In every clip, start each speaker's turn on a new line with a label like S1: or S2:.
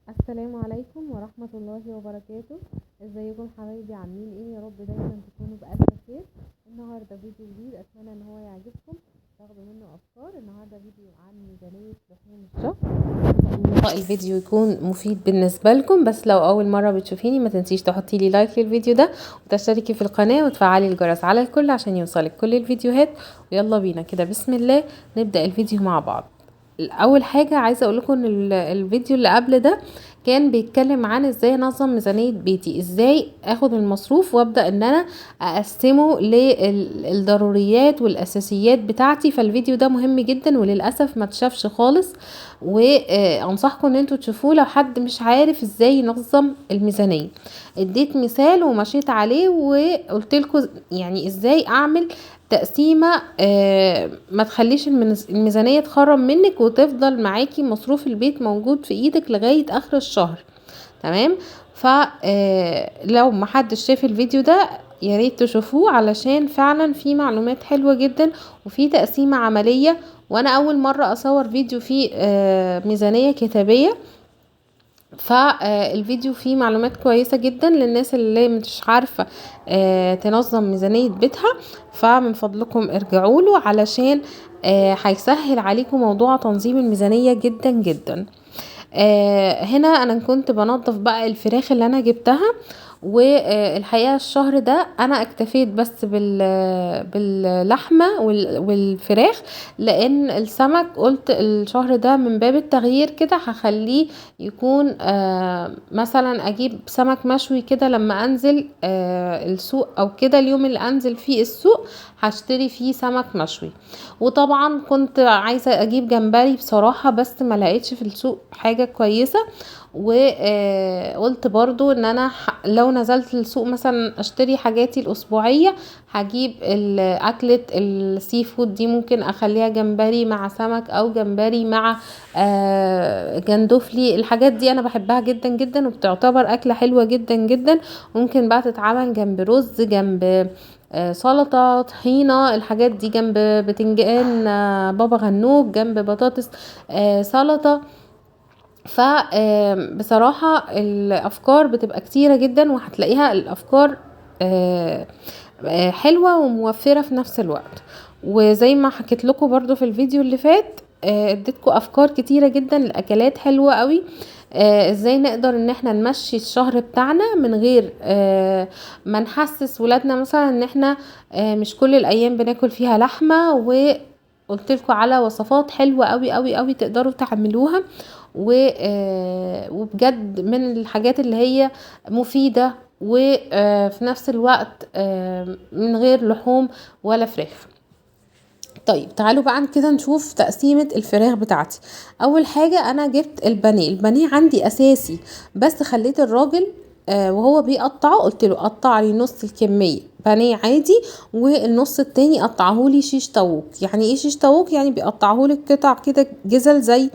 S1: السلام عليكم ورحمة الله وبركاته. ازيكم حبايبي؟ عاملين ايه؟ يا رب دايما تكونوا بألف خير. النهاردة فيديو جديد اتمنى ان هو يعجبكم، تاخدوا منه افكار. النهاردة فيديو عن ميزانية لحوم الشهر. ان شاء الله الفيديو يكون مفيد بالنسبة لكم، بس لو اول مرة بتشوفيني ما تنسيش تحطي لي لايك للفيديو ده وتشتركي في القناة وتفعلي الجرس على الكل عشان يوصلك كل الفيديوهات. ويلا بينا كده، بسم الله نبدأ الفيديو مع بعض. اول حاجه عايزه اقول لكم ان الفيديو اللي قبل ده كان بيتكلم عن ازاي انظم ميزانيه بيتي، ازاي اخد المصروف وابدا ان انا اقسمه للضروريات والاساسيات بتاعتي. فالفيديو ده مهم جدا وللاسف ما اتشافش خالص، وانصحكم ان انتوا تشوفوه لو حد مش عارف ازاي ينظم الميزانيه. اديت مثال ومشيت عليه وقلت لكم يعني ازاي اعمل تقسيمة ما تخليش الميزانية تخرم منك وتفضل معاكي مصروف البيت موجود في ايدك لغاية اخر الشهر. تمام. لو ما حدش شاف الفيديو ده يا ريت تشوفوه، علشان فعلا في معلومات حلوة جدا وفي تقسيمة عملية. وانا اول مرة اصور فيديو فيه ميزانية كتابية، فالفيديو فيه معلومات كويسة جدا للناس اللي مش عارفة تنظم ميزانية بيتها. فمن فضلكم ارجعوا له علشان هيسهل عليكم موضوع تنظيم الميزانية جدا جدا. هنا انا كنت بنظف بقى الفراخ اللي انا جبتها، والحقيقة الشهر ده انا اكتفيت بس باللحمة والفراخ، لان السمك قلت الشهر ده من باب التغيير كده هخليه يكون مثلا اجيب سمك مشوي كده لما انزل السوق او كده. اليوم اللي انزل فيه السوق هشتري فيه سمك مشوي. وطبعا كنت عايزة اجيب جمبري بصراحة، بس ما لقيتش في السوق حاجة كويسة. وقلت برضو ان انا لو نزلت السوق مثلا اشتري حاجاتي الاسبوعية هجيب اكلة السي فود دي، ممكن اخليها جمبري مع سمك او جمبري مع جندوفلي. الحاجات دي انا بحبها جدا جدا وبتعتبر اكلة حلوة جدا جدا. ممكن بقى تتعمل جنب رز، جنب سلطة، طحينة، الحاجات دي جنب بتنجان بابا غنوج، جنب بطاطس سلطة. فبصراحة الافكار بتبقى كتيرة جدا، وهتلاقيها الافكار حلوة وموفرة في نفس الوقت. وزي ما حكيت لكم برضو في الفيديو اللي فات اديتكم افكار كتيرة جدا لاكلات حلوة قوي. ازاي نقدر ان احنا نمشي الشهر بتاعنا من غير ما نحسس ولادنا مثلا ان احنا مش كل الايام بناكل فيها لحمة. وقلت لكم على وصفات حلوة قوي قوي قوي تقدروا تعملوها، وبجد من الحاجات اللي هي مفيدة وفي نفس الوقت من غير لحوم ولا فراخ. طيب تعالوا بقى كده نشوف تقسيمة الفراخ بتاعتي. اول حاجة انا جبت البانيه عندي اساسي، بس خليت الراجل وهو بيقطعه قلت له قطع لي نص الكمية بانيه عادي، والنص التاني قطعه لي شيش طاووق. يعني ايه شيش طاووق؟ يعني بيقطعه لي قطع كده جزل زي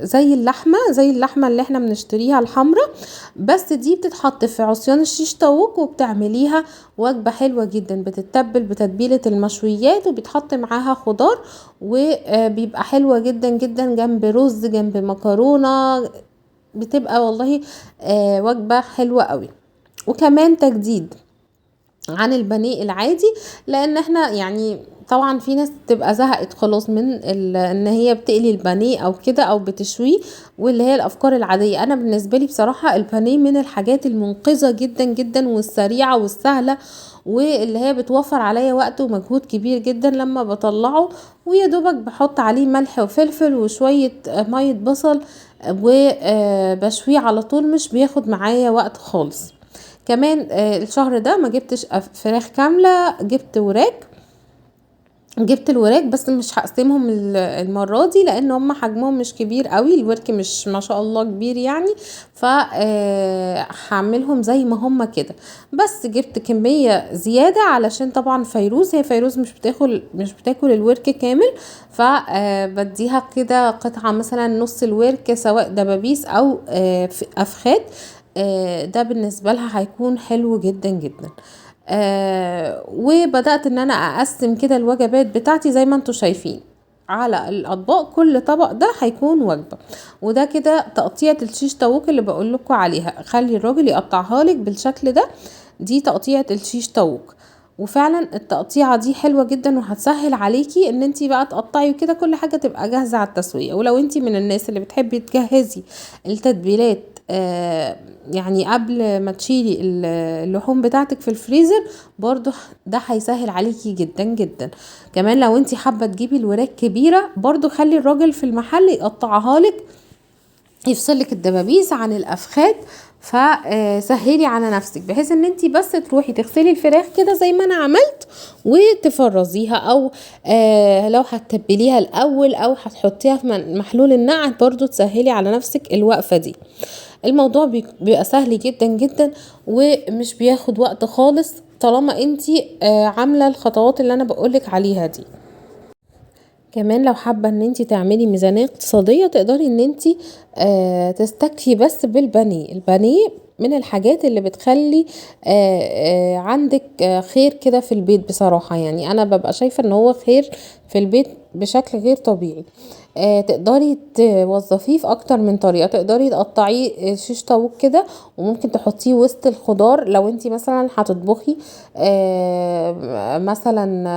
S1: زي اللحمة اللي احنا بنشتريها الحمراء، بس دي بتتحط في عصيان الشيش طاووق وبتعمليها وجبة حلوة جدا. بتتبل بتتبيلة المشويات وبيتحط معاها خضار، وبيبقى حلوة جدا جدا جنب رز، جنب مكرونة. بتبقى والله وجبة حلوة قوي. وكمان تجديد عن البانيه العادي، لان احنا يعني طبعا في ناس تبقى زهقت خلاص من ان هي بتقلي البانيه او كده او بتشويه، واللي هي الافكار العاديه. انا بالنسبه لي بصراحه البانيه من الحاجات المنقذه جدا جدا والسريعه والسهله، واللي هي بتوفر عليا وقت ومجهود كبير جدا لما بطلعه. ويا دوبك بحط عليه ملح وفلفل وشويه ميه بصل وبشويه على طول، مش بياخد معايا وقت خالص. كمان الشهر ده ما جبتش فراخ كاملة، جبت الوراك بس مش هقسمهم المرة دي، لان هم حجمهم مش كبير قوي، الورك مش ما شاء الله كبير يعني. ف هعملهم زي ما هم كده، بس جبت كمية زيادة علشان طبعا فيروز مش بتاكل الورك كامل. فبديها كده قطعة مثلا نص الورك، سواء دبابيس او افخاد. ده بالنسبة لها هيكون حلو جدا جدا. وبدأت ان انا اقسم كده الوجبات بتاعتي زي ما انتوا شايفين. على الاطباق، كل طبق ده هيكون وجبة. وده كده تقطيعة الشيش طاووق اللي بقول لكم عليها، خلي الراجل يقطعها لك بالشكل ده. دي تقطيعة الشيش طاووق، وفعلا التقطيعة دي حلوة جدا وهتسهل عليكي ان انتي بقى تقطعي وكده كل حاجة تبقى جاهزة على التسوية. ولو انتي من الناس اللي بتحبي تجهزي التتبيلات يعني قبل ما تشيلي اللحوم بتاعتك في الفريزر، برضو ده هيسهل عليكي جدا جدا. كمان لو انتي حابة تجيبي الوراك كبيرة، برضو خلي الراجل في المحل يقطعها لك، يفصلك الدبابيس عن الافخاد. فسهلي على نفسك بحيث ان انتي بس تروحي تغسلي الفراخ كده زي ما انا عملت وتفرزيها، او لو هتتبليها الاول او هتحطيها في محلول النقع، برضو تسهلي على نفسك الوقفة دي. الموضوع بيبقى سهل جدا جدا ومش بياخد وقت خالص، طالما انتي عاملة الخطوات اللي انا بقولك عليها دي. كمان لو حابة ان انتي تعملي ميزانية اقتصادية، تقدري ان انتي تستكفي بس بالبانيه. البانيه من الحاجات اللي بتخلي عندك خير كده في البيت بصراحة. يعني انا ببقى شايفة ان هو خير في البيت بشكل غير طبيعي. تقدري توظفيه في اكتر من طريقة. تقدري تقطعيه شيش طاووق كده وممكن تحطيه وسط الخضار. لو انتي مثلا هتطبخي مثلا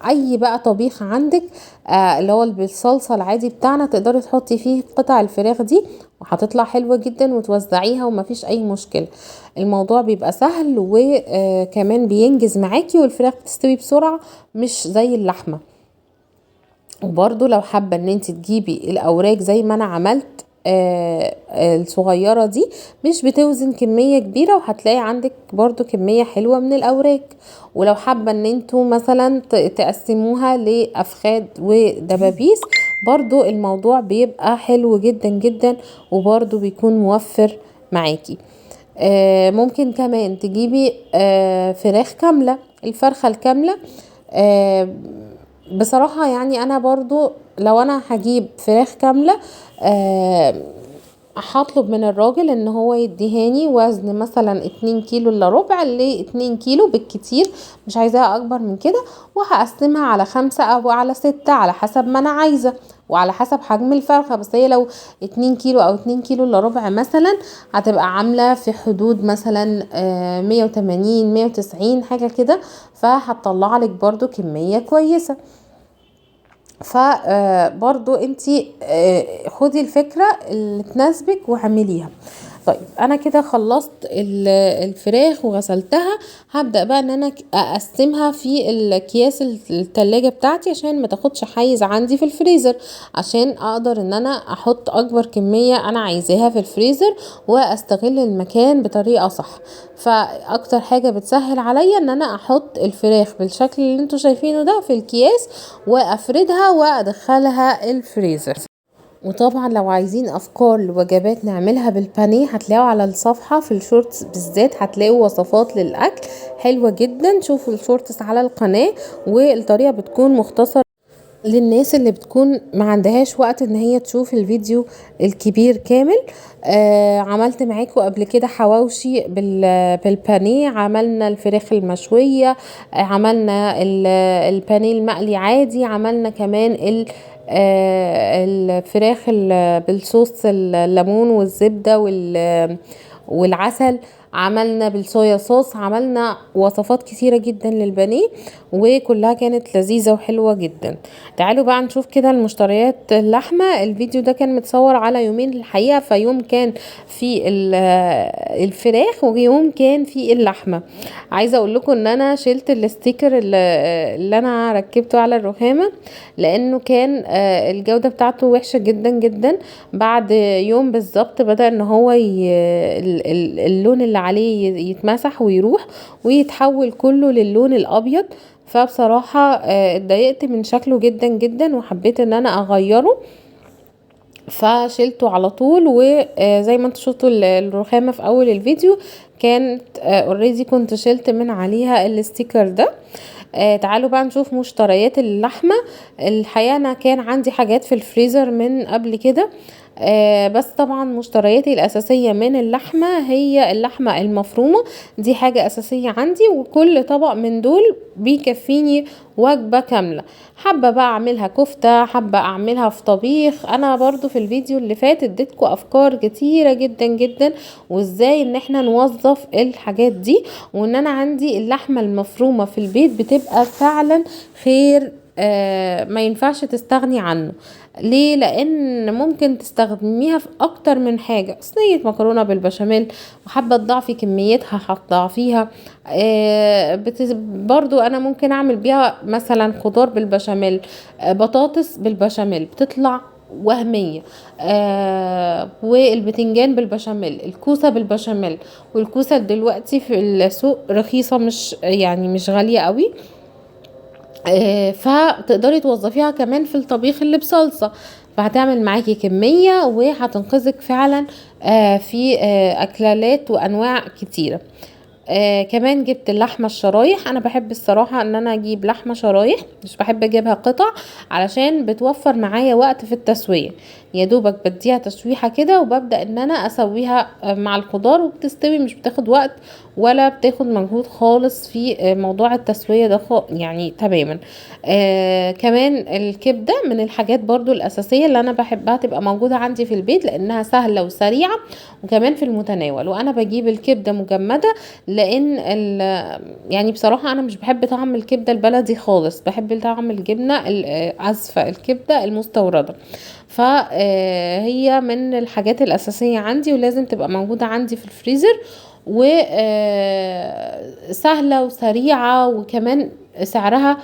S1: اي بقى طبيخ عندك اللي هو بالصلصة العادي بتاعنا، تقدري تحطي فيه قطع الفراخ دي وهتطلع حلوة جدا وتوزعيها ومفيش اي مشكلة. الموضوع بيبقى سهل وكمان بينجز معاكي، والفراخ بتستوي بسرعة مش زي اللحمة. وبرضو لو حابة ان انت تجيبي الاوراق زي ما انا عملت الصغيرة دي، مش بتوزن كمية كبيرة وهتلاقي عندك برضو كمية حلوة من الاوراق. ولو حابة ان انتوا مثلا تقسموها لافخاد ودبابيس، برضو الموضوع بيبقى حلو جدا جدا وبرضو بيكون موفر معاكي. ممكن كمان تجيبي فراخ كاملة، الفرخة الكاملة. بصراحة يعني انا برضو لو انا هجيب فراخ كاملة هطلب من الراجل ان هو يديهاني وزن مثلا 2 كيلو الا ربع ل2 كيلو بالكتير، مش عايزاها اكبر من كده. وهقسمها على 5 او على 6 على حسب ما انا عايزة وعلى حسب حجم الفرخة. بس هي لو 2 كيلو او 2 كيلو الا ربع مثلا، هتبقى عاملة في حدود مثلا 180 190 حاجة كده، فهتطلع لك برضو كمية كويسة. فبرضو انتي خدي الفكرة اللي تناسبك واعمليها. طيب انا كده خلصت الفراخ وغسلتها. هبدأ بقى ان انا اقسمها في الاكياس التلاجة بتاعتي عشان ما تاخدش حيز عندي في الفريزر، عشان اقدر ان انا احط اكبر كمية انا عايزاها في الفريزر واستغل المكان بطريقة صح. فاكتر حاجة بتسهل عليا ان انا احط الفراخ بالشكل اللي انتوا شايفينه ده في الكياس وافردها وادخلها الفريزر. وطبعا لو عايزين افكار لوجبات نعملها بالبانيه، هتلاقوا على الصفحة في الشورتس بالذات هتلاقوا وصفات للاكل حلوة جدا. شوفوا الشورتس على القناة، والطريقة بتكون مختصرة للناس اللي بتكون ما عندهاش وقت ان هي تشوف الفيديو الكبير كامل. عملت معاكم قبل كده حواوشي بالبانيه، عملنا الفراخ المشوية، عملنا البانيه المقلي عادي، عملنا كمان الفراخ بالصوص الليمون والزبدة والعسل، عملنا بالصويا صوص، عملنا وصفات كتيرة جدا للبانيه وكلها كانت لذيذة وحلوة جدا. تعالوا بقى نشوف كده المشتريات اللحمة. الفيديو ده كان متصور على يومين الحقيقة، فيوم كان في الفراخ ويوم كان في اللحمة. عايزة اقول لكم ان انا شلت الاستيكر اللي انا ركبته على الرخامة، لانه كان الجودة بتاعته وحشة جدا جدا. بعد يوم بالظبط بدأ ان هو اللون اللي عليه يتمسح ويروح ويتحول كله للون الابيض. فبصراحة اتضايقت من شكله جدا جدا وحبيت ان انا اغيره، فشلته على طول. وزي ما انتوا شفتوا الرخامة في اول الفيديو كانت اوريدي كنت شلت من عليها الاستيكر ده. تعالوا بقى نشوف مشتريات اللحمة. الحقيقة انا كان عندي حاجات في الفريزر من قبل كده، بس طبعا مشترياتي الاساسية من اللحمة هي اللحمة المفرومة، دي حاجة اساسية عندي، وكل طبق من دول بيكفيني وجبة كاملة. حابة بقى اعملها كفتة، حابة اعملها في طبيخ. انا برضو في الفيديو اللي فات اديتكم افكار كتيرة جدا جدا، وازاي ان احنا نوظف الحاجات دي، وان انا عندي اللحمة المفرومة في البيت بتبقى فعلا خير. ما ينفعش تستغني عنه. ليه؟ لان ممكن تستخدميها في اكتر من حاجة. صينية مكرونة بالبشاميل، وحابة تضاعفي كميتها هتضاعفيها. برضو انا ممكن اعمل بيها مثلا خضار بالبشاميل، بطاطس بالبشاميل بتطلع وهمية. والبتنجان بالبشاميل، الكوسة بالبشاميل. والكوسة دلوقتي في السوق رخيصة، مش يعني مش غالية قوي. فتقدري توظفيها كمان في الطبيخ اللي بصلصة، فهتعمل معاكي كمية وهتنقذك فعلا في اكلات وانواع كتيرة. كمان جبت اللحمة الشرايح. انا بحب الصراحة ان انا اجيب لحمة شرايح، مش بحب اجيبها قطع، علشان بتوفر معايا وقت في التسوية. يا دوبك بديها تشويحة كده وببدأ ان انا اسويها مع الخضار، وبتستوي مش بتاخد وقت ولا بتاخد مجهود خالص في موضوع التسوية ده يعني تماما. كمان الكبدة من الحاجات برضو الأساسية اللي أنا بحبها تبقى موجودة عندي في البيت، لأنها سهلة وسريعة وكمان في المتناول. وأنا بجيب الكبدة مجمدة، لأن يعني بصراحة أنا مش بحب طعم الكبدة البلدي خالص، بحب طعم الجبنة أسفة الكبدة المستوردة. فهي من الحاجات الأساسية عندي، ولازم تبقى موجودة عندي في الفريزر، وسهلة وسريعة، وكمان سعرها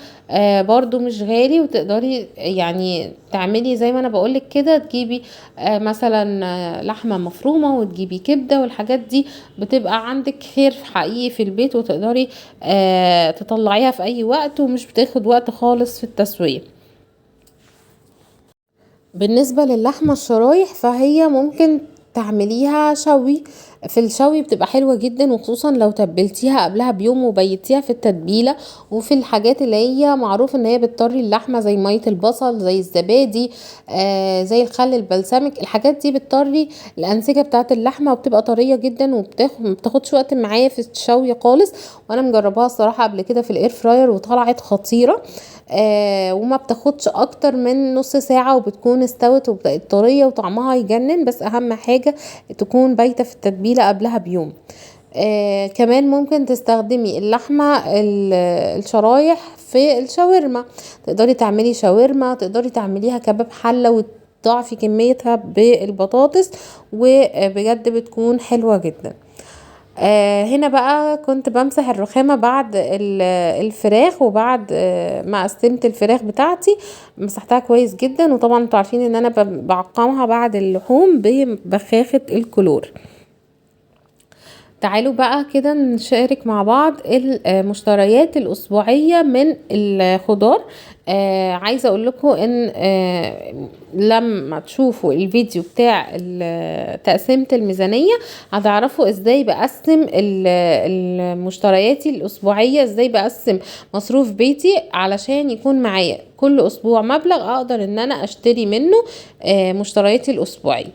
S1: برضو مش غالي. وتقدري يعني تعملي زي ما انا بقولك كده، تجيبي مثلا لحمة مفرومة، وتجيبي كبدة، والحاجات دي بتبقى عندك خير حقيقي في البيت، وتقدري تطلعيها في اي وقت، ومش بتاخد وقت خالص في التسوية. بالنسبة للحمة الشرايح، فهي ممكن تعمليها شوي. في الشوي بتبقى حلوة جدا، وخصوصا لو تبلتيها قبلها بيوم وبيتيها في التتبيلة. وفي الحاجات اللي هي معروف ان هي بتطري اللحمة، زي مية البصل، زي الزبادي، زي الخل البلسمك، الحاجات دي بتطري الأنسجة بتاعت اللحمة، وبتبقى طرية جدا، ومبتاخدش وقت معايا في الشوي خالص. وانا مجرباها الصراحة قبل كده في الاير فراير، وطلعت خطيرة. وما بتاخدش اكتر من نص ساعة، وبتكون استوت وبقت طرية وطعمها يجنن. بس اهم حاجة تكون بايتة في التتبيلة قبلها بيوم. كمان ممكن تستخدمي اللحمة الشرايح في الشاورما. تقدري تعملي شاورما، تقدري تعمليها كباب حلة وتضاعفي كميتها بالبطاطس، وبجد بتكون حلوة جدا. هنا بقى كنت بمسح الرخامة بعد الفراخ، وبعد ما قسمت الفراخ بتاعتي مسحتها كويس جدا. وطبعا انتوا عارفين ان انا بعقمها بعد اللحوم ببخاخة الكلور. تعالوا بقى كده نشارك مع بعض المشتريات الأسبوعية من الخضار. عايزة اقول لكم ان لما تشوفوا الفيديو بتاع تقسيمة الميزانية، هتعرفوا ازاي بقسم المشترياتي الأسبوعية، ازاي بقسم مصروف بيتي علشان يكون معايا كل أسبوع مبلغ اقدر ان انا اشتري منه مشترياتي الأسبوعية.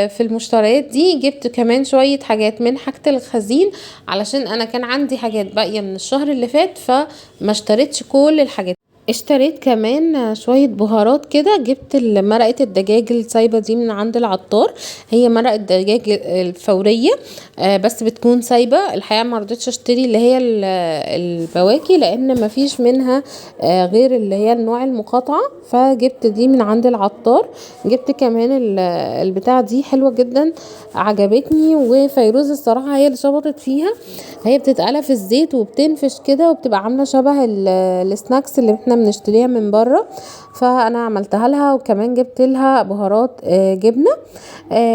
S1: في المشتريات دي جبت كمان شوية حاجات من حاجة الخزين، علشان انا كان عندي حاجات باقية من الشهر اللي فات، فما اشتريتش كل الحاجات. اشتريت كمان شوية بهارات كده. جبت مرقة الدجاج السايبة دي من عند العطار. هي مرقة دجاج الفورية، بس بتكون سايبة. الحقيقة ما رضيتش اشتري اللي هي البواكي، لان ما فيش منها غير اللي هي النوع المقاطعة، فجبت دي من عند العطار. جبت كمان البتاعة دي حلوة جدا، عجبتني. وفيروز الصراحة هي اللي شبطت فيها. هي بتتقلى في الزيت وبتنفش كده، وبتبقى عاملة شبه السناكس اللي احنا بنشتريها من بره. فانا عملتها لها. وكمان جبت لها بهارات جبنة.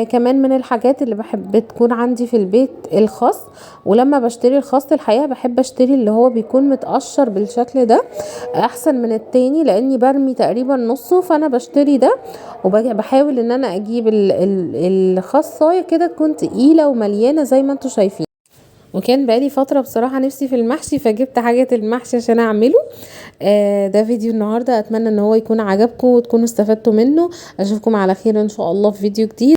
S1: كمان من الحاجات اللي بحب تكون عندي في البيت الخس. ولما بشتري الخس الحقيقة بحب اشتري اللي هو بيكون متقشر بالشكل ده، احسن من التاني، لاني برمي تقريبا نصه. فانا بشتري ده، وبحاول ان انا اجيب الخصاية كده تكون تقيلة ومليانة زي ما انتوا شايفين. وكان بقالي فترة بصراحة نفسي في المحشي، فجبت حاجة المحشي عشان اعمله. ده فيديو النهاردة، اتمنى ان هو يكون عجبكم وتكونوا استفدتوا منه. اشوفكم على خير ان شاء الله في فيديو جديد.